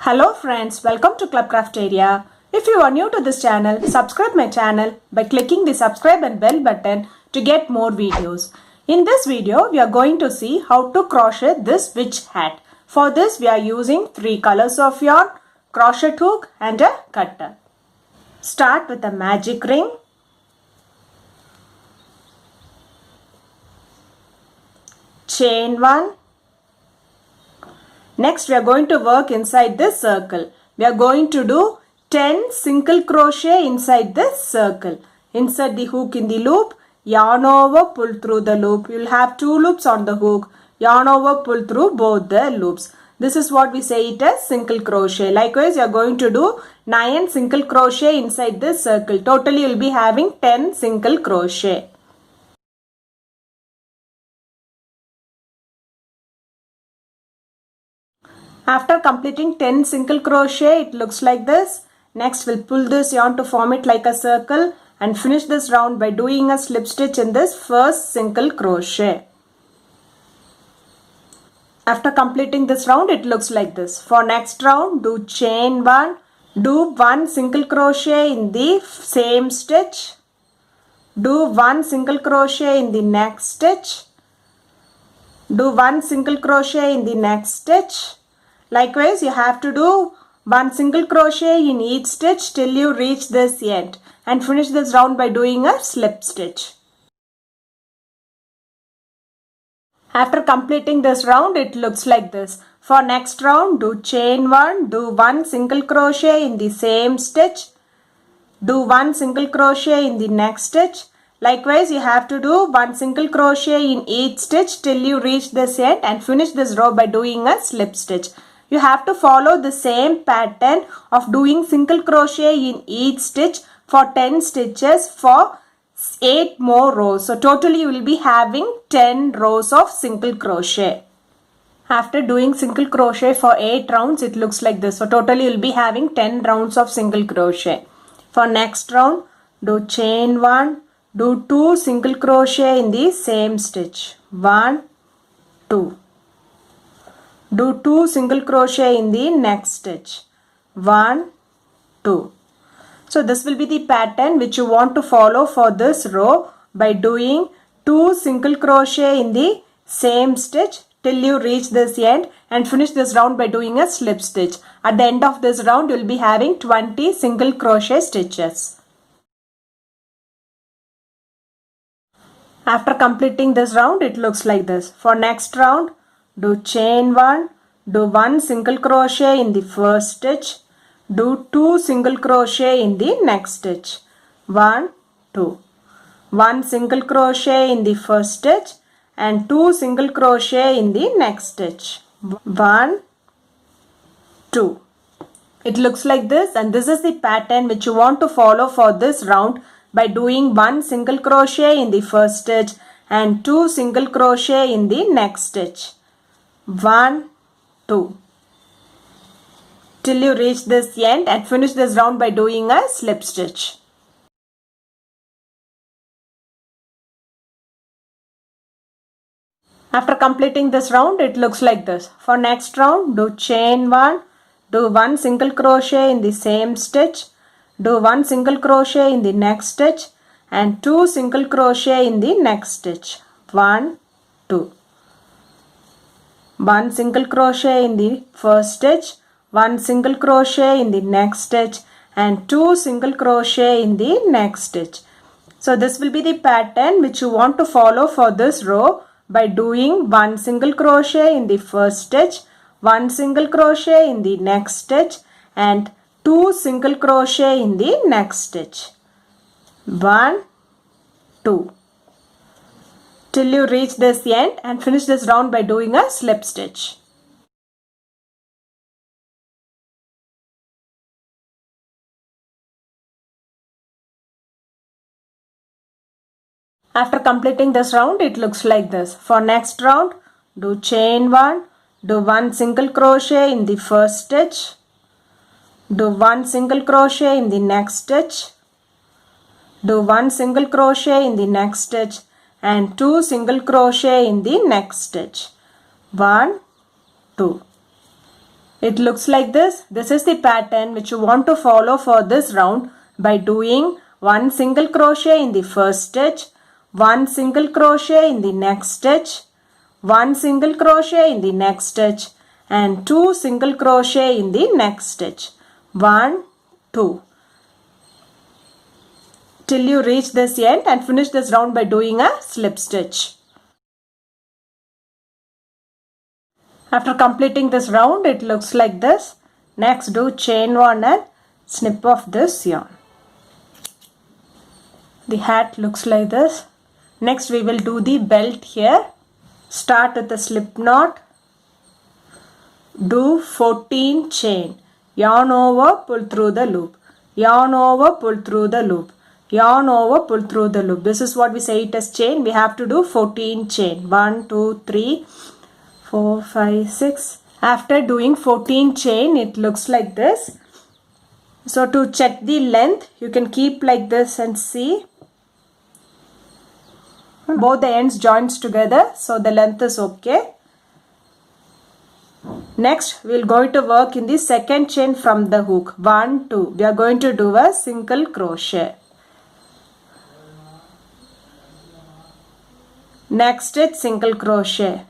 Hello friends, welcome to Clubcraft area. If you are new to this channel, subscribe my channel by clicking the subscribe and bell button to get more videos. In this video, we are going to see how to crochet this witch hat. For this, we are using 3 colors of yarn, crochet hook and a cutter. Start with a magic ring. Chain 1. Next, we are going to work inside this circle. We are going to do 10 single crochet inside this circle. Insert the hook in the loop, yarn over, pull through the loop. You will have 2 loops on the hook. Yarn over, pull through both the loops. This is what we say it as single crochet. Likewise, you are going to do 9 single crochet inside this circle. Totally, you will be having 10 single crochet. After completing 10 single crochet, it looks like this. Next, we'll pull this yarn to form it like a circle and finish this round by doing a slip stitch in this first single crochet. After completing this round, it looks like this. For next round, do chain 1, do 1 single crochet in the same stitch, do 1 single crochet in the next stitch, do 1 single crochet in the next stitch. Likewise, you have to do 1 single crochet in each stitch till you reach this end and finish this round by doing a slip stitch. After completing this round, it looks like this. For next round, do chain 1, do 1 single crochet in the same stitch, do 1 single crochet in the next stitch. Likewise, you have to do 1 single crochet in each stitch till you reach this end and finish this row by doing a slip stitch. You have to follow the same pattern of doing single crochet in each stitch for 10 stitches for 8 more rows. So totally you will be having 10 rows of single crochet. After doing single crochet for 8 rounds, it looks like this. So totally you will be having 10 rounds of single crochet. For next round, do chain 1, do 2 single crochet in the same stitch. 1, 2. Do 2 single crochet in the next stitch. 1, 2. So this will be the pattern which you want to follow for this row by doing 2 single crochet in the same stitch till you reach this end and finish this round by doing a slip stitch. At the end of this round, you will be having 20 single crochet stitches. After completing this round, it looks like this. For next round, do chain 1, do 1 single crochet in the first stitch, do 2 single crochet in the next stitch. 1, 2. 1 single crochet in the first stitch and 2 single crochet in the next stitch. 1, 2. It looks like this, and this is the pattern which you want to follow for this round by doing 1 single crochet in the first stitch and 2 single crochet in the next stitch. 1, 2. Till you reach this end and finish this round by doing a slip stitch. After completing this round, it looks like this. For next round, do chain 1, do 1 single crochet in the same stitch, do 1 single crochet in the next stitch and 2 single crochet in the next stitch. 1, 2. 1 single crochet in the first stitch, 1 single crochet in the next stitch and 2 single crochet in the next stitch. So this will be the pattern which you want to follow for this row by doing 1 single crochet in the first stitch, 1 single crochet in the next stitch and 2 single crochet in the next stitch. 1, 2. Till you reach this end and finish this round by doing a slip stitch. After completing this round, it looks like this. For next round, do chain 1, do 1 single crochet in the first stitch, do 1 single crochet in the next stitch, do 1 single crochet in the next stitch and 2 single crochet in the next stitch. 1, 2. It looks like this. This is the pattern which you want to follow for this round by doing one single crochet in the first stitch, one single crochet in the next stitch, one single crochet in the next stitch, and two single crochet in the next stitch. 1, 2. Till you reach this end and finish this round by doing a slip stitch. After completing this round, it looks like this. Next, do chain 1 and snip off this yarn. The hat looks like this. Next, we will do the belt here. Start with a slip knot. Do 14 chain. Yarn over, pull through the loop. Yarn over, pull through the loop. Yarn over, pull through the loop. This is what we say it as chain. We have to do 14 chain. 1, 2, 3, 4, 5, 6. After doing 14 chain, it looks like this. So to check the length, you can keep like this and see. Both the ends joins together, so the length is okay. Next, we are going to work in the second chain from the hook. 1, 2. We are going to do a single crochet. Next stitch, single crochet.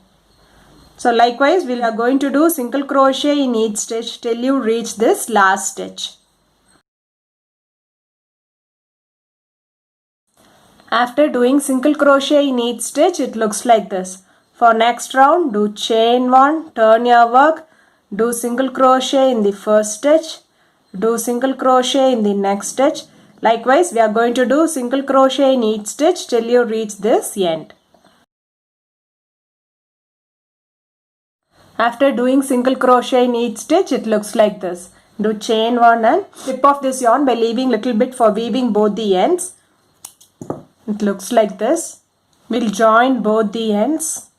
So likewise, we are going to do single crochet in each stitch till you reach this last stitch. After doing single crochet in each stitch, it looks like this. For next round, do chain 1, turn your work, do single crochet in the first stitch, do single crochet in the next stitch. Likewise, we are going to do single crochet in each stitch till you reach this end. After doing single crochet in each stitch, it looks like this. Do chain 1 and slip off this yarn by leaving little bit for weaving both the ends. It looks like this. We'll join both the ends.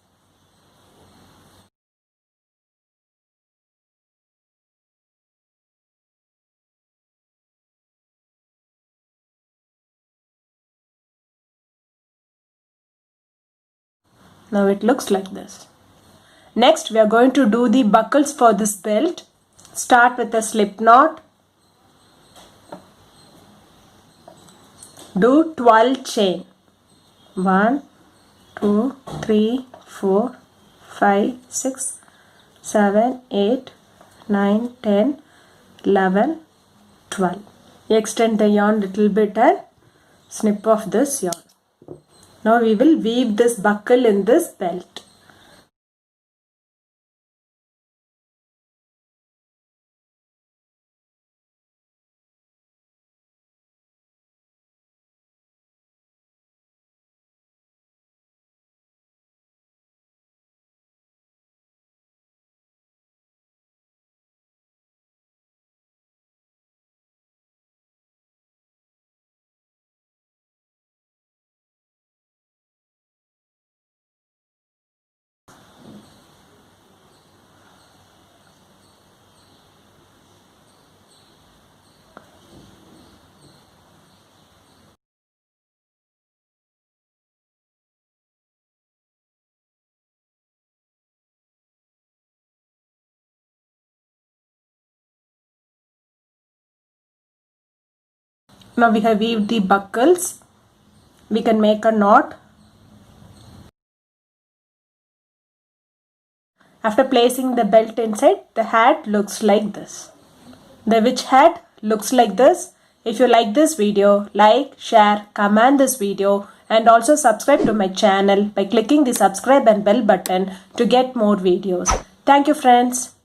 Now it looks like this. Next, we are going to do the buckles for this belt. Start with a slip knot. Do 12 chain. 1, 2, 3, 4, 5, 6, 7, 8, 9, 10, 11, 12. Extend the yarn little bit and snip off this yarn. Now we will weave this buckle in this belt. Now we have weaved the buckles. We can make a knot. After placing the belt inside, the hat looks like this. The witch hat looks like this. If you like this video, like, share, comment this video and also subscribe to my channel by clicking the subscribe and bell button to get more videos. Thank you friends.